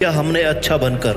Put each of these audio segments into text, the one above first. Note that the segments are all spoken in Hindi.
क्या हमने अच्छा बनकर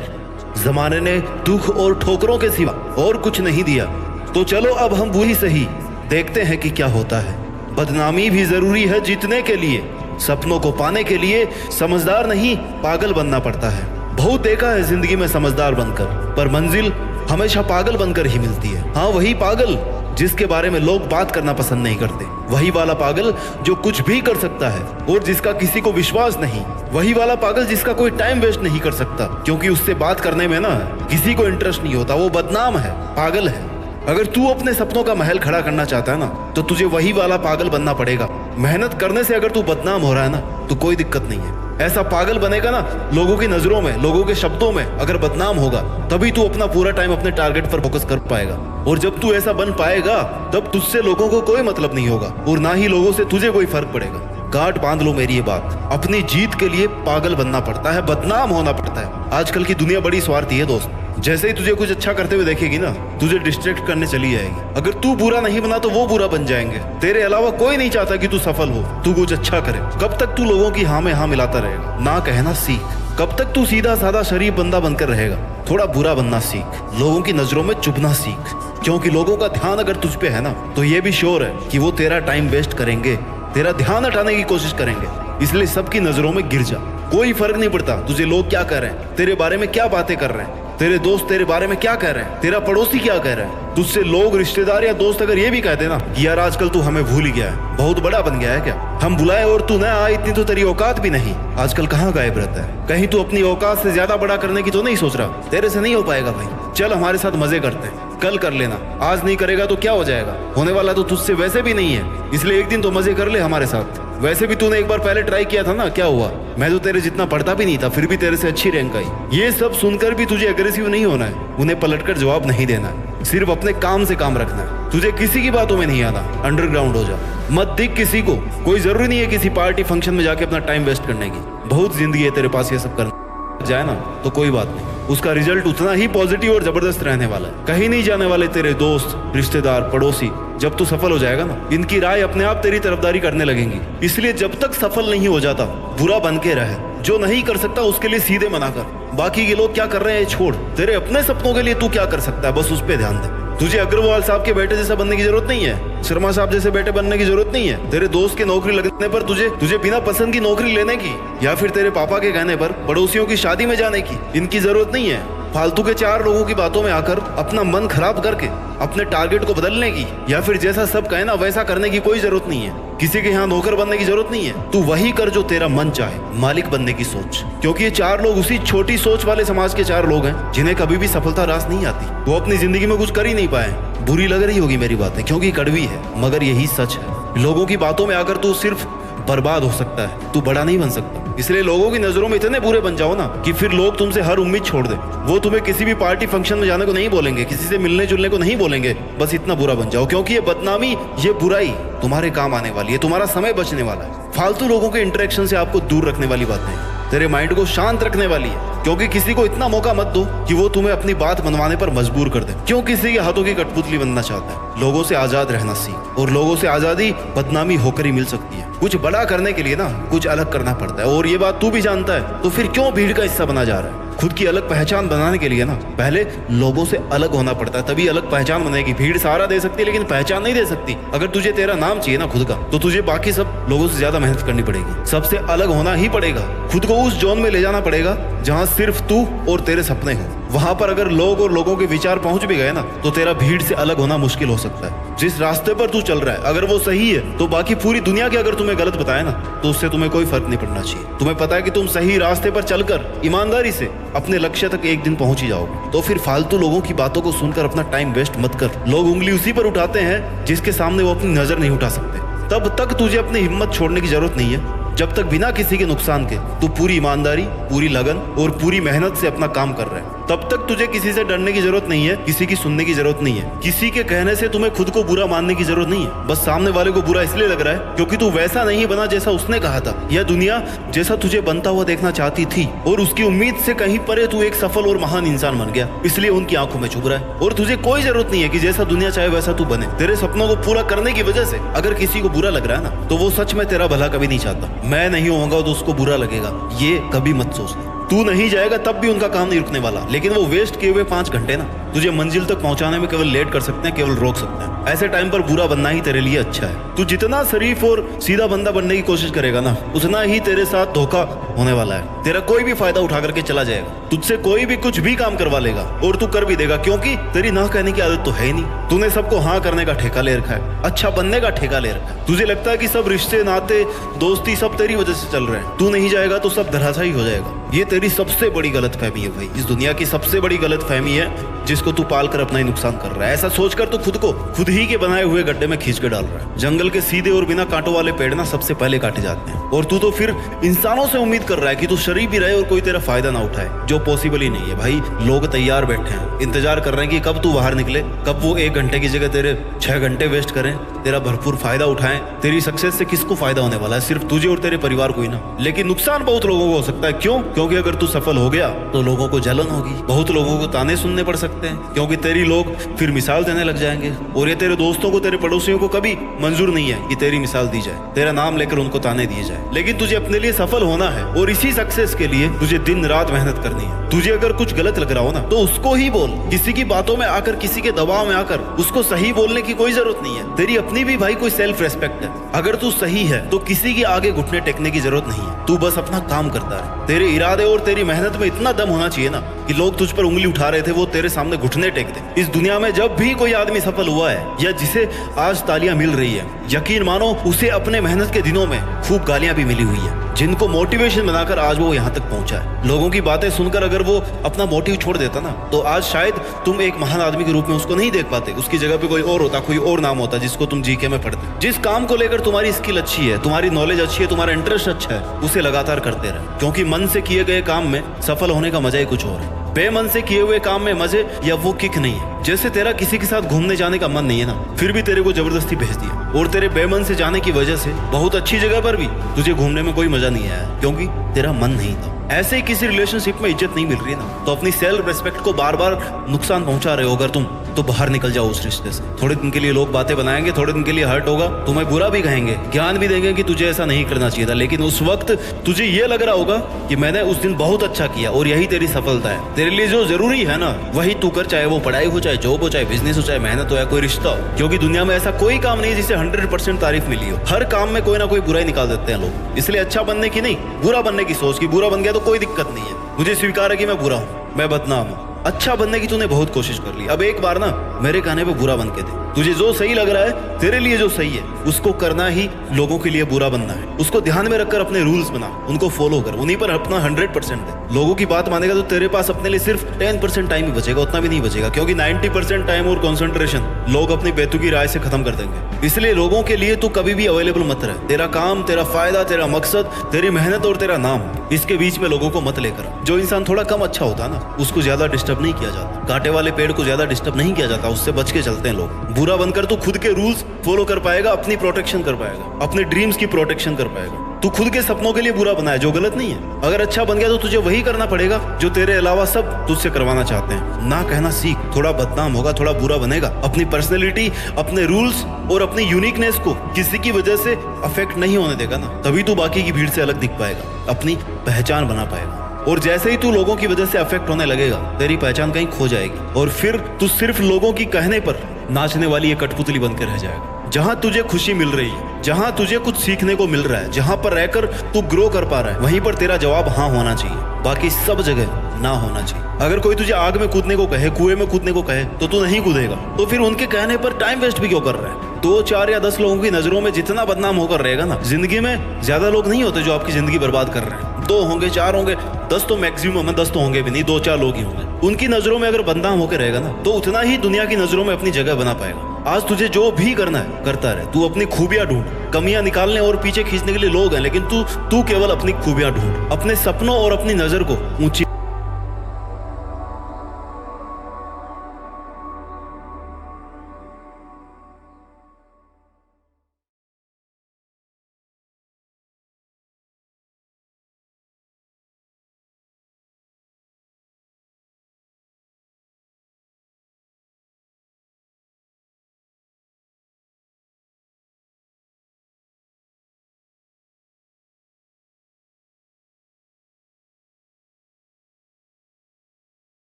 जमाने ने दुख और ठोकरों के सिवा और कुछ नहीं दिया, तो चलो अब हम बुरी सही देखते हैं कि क्या होता है। बदनामी भी जरूरी है जीतने के लिए, सपनों को पाने के लिए समझदार नहीं पागल बनना पड़ता है। बहुत देखा है जिंदगी में समझदार बनकर, पर मंजिल हमेशा पागल बनकर ही मिलती है। हाँ, वही पागल जिसके बारे में लोग बात करना पसंद नहीं करते, वही वाला पागल जो कुछ भी कर सकता है और जिसका किसी को विश्वास नहीं, वही वाला पागल जिसका कोई टाइम वेस्ट नहीं कर सकता, क्योंकि उससे बात करने में ना किसी को इंटरेस्ट नहीं होता। वो बदनाम है, पागल है। अगर तू अपने सपनों का महल खड़ा करना चाहता है ना, तो तुझे वही वाला पागल बनना पड़ेगा। मेहनत करने से अगर तू बदनाम हो रहा है ना, तो कोई दिक्कत नहीं है। ऐसा पागल बनेगा ना, लोगों की नजरों में, लोगों के शब्दों में अगर बदनाम होगा, तभी तू अपना पूरा टाइम अपने टारगेट पर फोकस कर पाएगा। और जब तू ऐसा बन पाएगा, तब तुझसे लोगों को कोई मतलब नहीं होगा और ना ही लोगों से तुझे कोई फर्क पड़ेगा। गांठ बांध लो मेरी ये बात, अपनी जीत के लिए पागल बनना पड़ता है, बदनाम होना पड़ता है। आजकल की दुनिया बड़ी स्वार्थी है दोस्त। जैसे ही तुझे कुछ अच्छा करते हुए देखेगी ना, तुझे डिस्ट्रैक्ट करने चली जाएगी। अगर तू बुरा नहीं बना तो वो बुरा बन जाएंगे। तेरे अलावा कोई नहीं चाहता कि तू सफल हो, तू कुछ अच्छा करे। कब तक तू लोगों की हाँ में हाँ मिलाता रहेगा? ना कहना सीख। कब तक तू सीधा साधा शरीफ बंदा बनकर रहेगा? थोड़ा बुरा बनना सीख, लोगों की नजरों में चुभना सीख। क्योंकि लोगों का ध्यान अगर तुझ पे है ना, तो ये भी श्योर है कि वो तेरा टाइम वेस्ट करेंगे, तेरा ध्यान हटाने की कोशिश करेंगे। इसलिए सबकी नजरों में गिर जा। कोई फर्क नहीं पड़ता तुझे लोग क्या कह रहे हैं, तेरे बारे में क्या बातें कर रहे हैं, तेरे दोस्त तेरे बारे में क्या कह रहे हैं, तेरा पड़ोसी क्या कह रहा है। तुझसे लोग, रिश्तेदार या दोस्त अगर ये भी कहते ना कि यार आजकल तू हमें भूल ही गया है, बहुत बड़ा बन गया है क्या, हम बुलाए और तू न आए, इतनी तो तेरी औकात भी नहीं, आजकल कहाँ गायब रहता है? कहीं तू अपनी औकात से ज्यादा बड़ा करने की तो नहीं सोच रहा? तेरे से नहीं हो पाएगा भाई। चल हमारे साथ मजे करते हैं, कल कर लेना। आज नहीं करेगा तो क्या हो जाएगा? होने वाला तो तुझसे वैसे भी नहीं है, इसलिए एक दिन तो मजे कर ले हमारे साथ। वैसे भी तूने एक बार पहले ट्राई किया था ना, क्या हुआ? मैं तो तेरे जितना पढ़ता भी नहीं था, फिर भी तेरे से अच्छी रैंक आई। ये सब सुनकर भी तुझे एग्रेसिव नहीं होना है, उन्हें पलटकर जवाब नहीं देना है, सिर्फ अपने काम से काम रखना है। तुझे किसी की बातों में नहीं आना, अंडरग्राउंड हो जा, मत दिख किसी को। कोई जरूरी नहीं है किसी पार्टी फंक्शन में जाके अपना टाइम वेस्ट करने की। बहुत जिंदगी है तेरे पास, ये सब करना जाए ना तो कोई बात नहीं, उसका रिजल्ट उतना ही पॉजिटिव और जबरदस्त रहने वाला है। कहीं नहीं जाने वाले तेरे दोस्त, रिश्तेदार, पड़ोसी। जब तू सफल हो जाएगा ना, इनकी राय अपने आप तेरी तरफदारी करने लगेंगी। इसलिए जब तक सफल नहीं हो जाता, बुरा बन के रहे। जो नहीं कर सकता उसके लिए सीधे मना कर। बाकी के लोग क्या कर रहे हैं छोड़, तेरे अपने सपनों के लिए तू क्या कर सकता है, बस उस पर ध्यान दे। तुझे अग्रवाल साहब के बेटे जैसा बनने की जरूरत नहीं है, शर्मा साहब जैसे बेटे बनने की जरूरत नहीं है। तेरे दोस्त की नौकरी लगने पर तुझे बिना पसंद की नौकरी लेने की, या फिर तेरे पापा के कहने पर पड़ोसियों की शादी में जाने की, इनकी जरूरत नहीं है। फालतू के चार लोगों की बातों में आकर अपना मन खराब करके अपने टारगेट को बदलने की, या फिर जैसा सब कहे ना वैसा करने की कोई जरूरत नहीं है। किसी के यहाँ नौकर बनने की जरूरत नहीं है। तू वही कर जो तेरा मन चाहे, मालिक बनने की सोच। क्योंकि ये चार लोग उसी छोटी सोच वाले समाज के चार लोग हैं जिन्हें कभी भी सफलता रास नहीं आती। वो अपनी जिंदगी में कुछ कर ही नहीं पाए। बुरी लग रही होगी मेरी बातें, क्योंकि कड़वी है, मगर यही सच है। लोगों की बातों में आकर तू सिर्फ बर्बाद हो सकता है, तू बड़ा नहीं बन सकता। इसलिए लोगों की नजरों में इतने बुरे बन जाओ ना कि फिर लोग तुमसे हर उम्मीद छोड़ दे। वो तुम्हें किसी भी पार्टी फंक्शन में जाने को नहीं बोलेंगे, किसी से मिलने जुलने को नहीं बोलेंगे, बस इतना बुरा बन जाओ। क्योंकि ये बदनामी, ये बुराई तुम्हारे काम आने वाली है, तुम्हारा समय बचने वाला है। फालतू लोगों के इंटरेक्शन से आपको दूर रखने वाली बातें, तेरे माइंड को शांत रखने वाली है। क्योंकि किसी को इतना मौका मत दो कि वो तुम्हें अपनी बात मनवाने पर मजबूर कर दे। क्यों किसी के हाथों की कठपुतली बनना चाहता है? लोगों से आजाद रहना सीख, और लोगों से आजादी बदनामी होकर ही मिल सकती है। कुछ बड़ा करने के लिए ना कुछ अलग करना पड़ता है, और ये बात तू भी जानता है। तो फिर क्यों भीड़ का हिस्सा बना जा रहा है? खुद की अलग पहचान बनाने के लिए ना पहले लोगों से अलग होना पड़ता है, तभी अलग पहचान बनेगी। भीड़ सहारा दे सकती है लेकिन पहचान नहीं दे सकती। अगर तुझे तेरा नाम चाहिए ना खुद का, तो तुझे बाकी सब लोगों से ज्यादा मेहनत करनी पड़ेगी, सबसे अलग होना ही पड़ेगा। खुद को उस जोन में ले जाना पड़ेगा जहाँ सिर्फ तू और तेरे सपने हो। वहां पर अगर लोग और लोगों के विचार पहुंच भी गए ना, तो तेरा भीड़ से अलग होना मुश्किल हो सकता है। जिस रास्ते पर तू चल रहा है अगर वो सही है, तो बाकी पूरी दुनिया के अगर तुम्हें गलत बताए ना, तो उससे तुम्हें कोई फर्क नहीं पड़ना चाहिए। तुम्हें पता है कि तुम सही रास्ते पर चलकर ईमानदारी से अपने लक्ष्य तक एक दिन पहुंच ही जाओगे। तो फिर फालतू लोगों की बातों को सुनकर अपना टाइम वेस्ट मत कर। लोग उंगली उसी पर उठाते हैं जिसके सामने वो अपनी नजर नहीं उठा सकते। तब तक तुझे अपनी हिम्मत छोड़ने की जरूरत नहीं है, जब तक बिना किसी के नुकसान के तू पूरी ईमानदारी, पूरी लगन और पूरी मेहनत से अपना काम कर रहा है। तब तक तुझे किसी से डरने की जरूरत नहीं है, किसी की सुनने की जरूरत नहीं है, किसी के कहने से तुम्हें खुद को बुरा मानने की जरूरत नहीं है। बस सामने वाले को बुरा इसलिए लग रहा है क्योंकि तू वैसा नहीं बना जैसा उसने कहा था, या दुनिया जैसा तुझे बनता हुआ देखना चाहती थी, और उसकी उम्मीद से कहीं परे तू एक सफल और महान इंसान बन गया, इसलिए उनकी आंखों में चुभ रहा है। और तुझे कोई जरूरत नहीं है कि जैसा दुनिया चाहे वैसा तू बने। तेरे सपनों को पूरा करने की वजह से अगर किसी को बुरा लग रहा है ना, तो वो सच में तेरा भला कभी नहीं चाहता। मैं नहीं होऊंगा तो उसको बुरा लगेगा, ये कभी मत सोचना। तू नहीं जाएगा तब भी उनका काम नहीं रुकने वाला, लेकिन वो वेस्ट किए हुए 5 घंटे ना तुझे मंजिल तक पहुंचाने में केवल लेट कर सकते हैं, केवल रोक सकते हैं। ऐसे टाइम पर बुरा बनना ही तेरे लिए अच्छा है। तू जितना शरीफ और सीधा बंदा बनने की कोशिश करेगा ना, उतना ही तेरे साथ धोखा होने वाला है। तेरा कोई भी फायदा उठा करके चला जाएगा, तुझसे कोई भी कुछ भी काम करवा लेगा और तू कर भी देगा, क्योंकि तेरी ना कहने की आदत तो है ही नहीं। तूने सबको हाँ करने का ठेका ले रखा है, अच्छा बनने का ठेका ले रखा है। तुझे लगता है कि सब रिश्ते नाते दोस्ती सब तेरी वजह से चल रहे हैं। तू नहीं जाएगा तो सब धराशायी हो जाएगा। ये तेरी सबसे बड़ी गलतफहमी है भाई, इस दुनिया की सबसे बड़ी गलतफहमी है जिसको तू पाल कर अपना ही नुकसान कर रहा है। ऐसा सोचकर तू खुद को खुद ही के बनाए हुए गड्ढे में खींच के डाल रहा है। जंगल के सीधे और बिना कांटों वाले पेड़ ना सबसे पहले काटे जाते हैं, और तू तो फिर इंसानों से उम्मीद कर रहा है कि तू शरीफ भी रहे और कोई तेरा फायदा ना उठाए, जो पॉसिबल ही नहीं है भाई। लोग तैयार बैठे हैं, इंतजार कर रहे हैं कि कब तू बाहर निकले, कब वो 1 घंटे की जगह तेरे 6 घंटे वेस्ट करें, तेरा भरपूर फायदा उठाएं। तेरी सक्सेस से किसको फायदा होने वाला है? सिर्फ तुझे और तेरे परिवार को ही ना, लेकिन नुकसान बहुत लोगों को हो सकता है। क्यों? क्योंकि अगर तू सफल हो गया तो लोगों को जलन होगी, बहुत लोगों को ताने सुनने पड़ सकते हैं, क्योंकि तेरी लोग फिर मिसाल देने लग जाएंगे। और ये तेरे दोस्तों को, तेरे पड़ोसियों को कभी मंजूर नहीं है कि तेरी मिसाल दी जाए, तेरा नाम लेकर उनको ताने दिए जाए। लेकिन तुझे अपने लिए सफल होना है, और इसी सक्सेस के लिए तुझे दिन रात मेहनत करनी है। तुझे अगर कुछ गलत लग रहा हो ना, तो उसको ही बोल। किसी की बातों में आकर, किसी के दबाव में आकर उसको सही बोलने की कोई जरूरत नहीं है। तेरी अपनी भी भाई कोई सेल्फ रेस्पेक्ट है। अगर तू सही है तो किसी के आगे घुटने टेकने की जरूरत नहीं है। तू बस अपना काम करता रहे। तेरे इरादे और तेरी मेहनत में इतना दम होना चाहिए ना कि लोग तुझ पर उंगली उठा रहे थे वो तेरे सामने घुटने टेक दे। इस दुनिया में जब भी कोई आदमी सफल हुआ है या जिसे आज तालियां मिल रही है, यकीन मानो उसे अपने मेहनत के दिनों में खूब गालियां भी मिली हुई है, जिनको मोटिवेशन बनाकर आज वो यहाँ तक पहुंचा है। लोगों की बातें सुनकर अगर वो अपना मोटिव छोड़ देता ना, तो आज शायद तुम एक महान आदमी के रूप में उसको नहीं देख पाते। उसकी जगह पे कोई और होता, कोई और नाम होता जिसको तुम जीके में पढ़ते। जिस काम को लेकर तुम्हारी स्किल अच्छी है, तुम्हारी नॉलेज अच्छी है, तुम्हारा इंटरेस्ट अच्छा है, उसे लगातार करते रहे, क्योंकि मन से किए गए काम में सफल होने का मजा ही कुछ और है। बेमन से किए हुए काम में मजे या वो किक नहीं है। जैसे तेरा किसी के साथ घूमने जाने का मन नहीं है ना, फिर भी तेरे को जबरदस्ती भेज दिया, और तेरे बेमन से जाने की वजह से बहुत अच्छी जगह पर भी तुझे घूमने में कोई मजा नहीं आया, क्योंकि तेरा मन नहीं था। ऐसे ही किसी रिलेशनशिप में इज्जत नहीं मिल रही ना, तो अपनी सेल्फ रेस्पेक्ट को बार बार नुकसान पहुंचा रहे हो अगर तुम, तो बाहर निकल जाओ उस रिश्ते से। थोड़े दिन के लिए लोग बातें बनाएंगे, थोड़े दिन के लिए हर्ट होगा, तुम्हें बुरा भी कहेंगे, ज्ञान भी देंगे कि तुझे ऐसा नहीं करना चाहिए था, लेकिन उस वक्त तुझे ये लग रहा होगा कि मैंने उस दिन बहुत अच्छा किया और यही तेरी सफलता है। तेरे लिए जो जरूरी है ना वही तू कर, चाहे वो पढ़ाई हो, चाहे जॉब हो, चाहे बिजनेस हो, चाहे मेहनत हो, या कोई रिश्ता हो, क्योंकि दुनिया में ऐसा कोई काम नहीं जिसे 100% तारीफ मिली हो। हर काम में कोई ना कोई बुराई निकाल देते हैं लोग। इसलिए अच्छा बनने की नहीं, बुरा बनने की सोच, कि बुरा बन गया तो कोई दिक्कत नहीं है, मुझे स्वीकार है कि मैं बुरा हूँ, मैं बदनाम हूँ। अच्छा बनने की तूने बहुत कोशिश कर ली, अब एक बार ना मेरे कहने पे बुरा बन के दे। तुझे जो सही लग रहा है, तेरे लिए जो सही है, उसको करना ही लोगों के लिए बुरा बनना है। उसको ध्यान में रखकर अपने रूल्स बना, उनको फॉलो कर, उन्हीं पर अपना 100% दे। लोगों की बात मानेगा तो तेरे पास अपने लिए सिर्फ 10% टाइम ही बचेगा, उतना भी नहीं बचेगा, क्योंकि 90% टाइम और कंसंट्रेशन लोग अपनी बेतुकी राय से खत्म कर देंगे। इसलिए लोगों के लिए तू कभी भी अवेलेबल मत रहे। तेरा काम, तेरा फायदा, तेरा मकसद, तेरी मेहनत और तेरा नाम, इसके बीच में लोगों को मत लेकर। जो इंसान थोड़ा कम अच्छा होता है ना, उसको ज्यादा डिस्टर्ब नहीं किया जाता। कांटे वाले पेड़ को ज्यादा डिस्टर्ब नहीं किया जाता, उससे बच के चलते हैं लोग। बुरा बनकर तू खुद के रूल्स फॉलो कर पाएगा, अपनी प्रोटेक्शन कर पाएगा, अपने ड्रीम्स की प्रोटेक्शन कर पाएगा। तू खुद के सपनों के लिए बुरा बना है, जो गलत नहीं है। अगर अच्छा बन गया तो तुझे वही करना पड़ेगा जो तेरे अलावा सब तुझसे करवाना चाहते हैं। ना कहना सीख, थोड़ा बदनाम होगा, थोड़ा बुरा बनेगा। अपनी पर्सनैलिटी, अपने रूल्स और अपनी यूनिकनेस को किसी की वजह से अफेक्ट नहीं होने देगा ना, तभी तू बाकी की भीड़ से अलग दिख पाएगा, अपनी पहचान बना पाएगा। और जैसे ही तू लोगों की वजह से अफेक्ट होने लगेगा, तेरी पहचान कहीं खो जाएगी, और फिर तू सिर्फ लोगों की कहने पर नाचने वाली एक कठपुतली बनकर रह जाएगा। जहां तुझे खुशी मिल रही है, जहां तुझे कुछ सीखने को मिल रहा है, जहां पर रहकर तू ग्रो कर पा रहा है, वहीं पर तेरा जवाब हाँ होना चाहिए, बाकी सब जगह ना होना चाहिए। अगर कोई तुझे आग में कूदने को कहे, कुएं में कूदने को कहे, तो तू नहीं कूदेगा, तो फिर उनके कहने पर टाइम वेस्ट भी क्यों कर रहा है? 2, 4 या 10 लोगों की नजरों में जितना बदनाम होकर रहेगा ना, जिंदगी में ज्यादा लोग नहीं होते जो आपकी जिंदगी बर्बाद कर रहे हैं। 2 होंगे, 4 होंगे, 10 तो मैक्सिमम है, 10 तो होंगे भी नहीं, 2, 4 लोग ही होंगे। उनकी नजरों में अगर बदनाम होकर रहेगा ना, तो उतना ही दुनिया की नजरों में अपनी जगह बना पाएगा। आज तुझे जो भी करना है करता रहे, तू अपनी खूबियां ढूंढ। कमियां निकालने और पीछे खींचने के लिए लोग हैं, लेकिन तू केवल अपनी खूबियां ढूंढ। अपने सपनों और अपनी नजर को ऊंची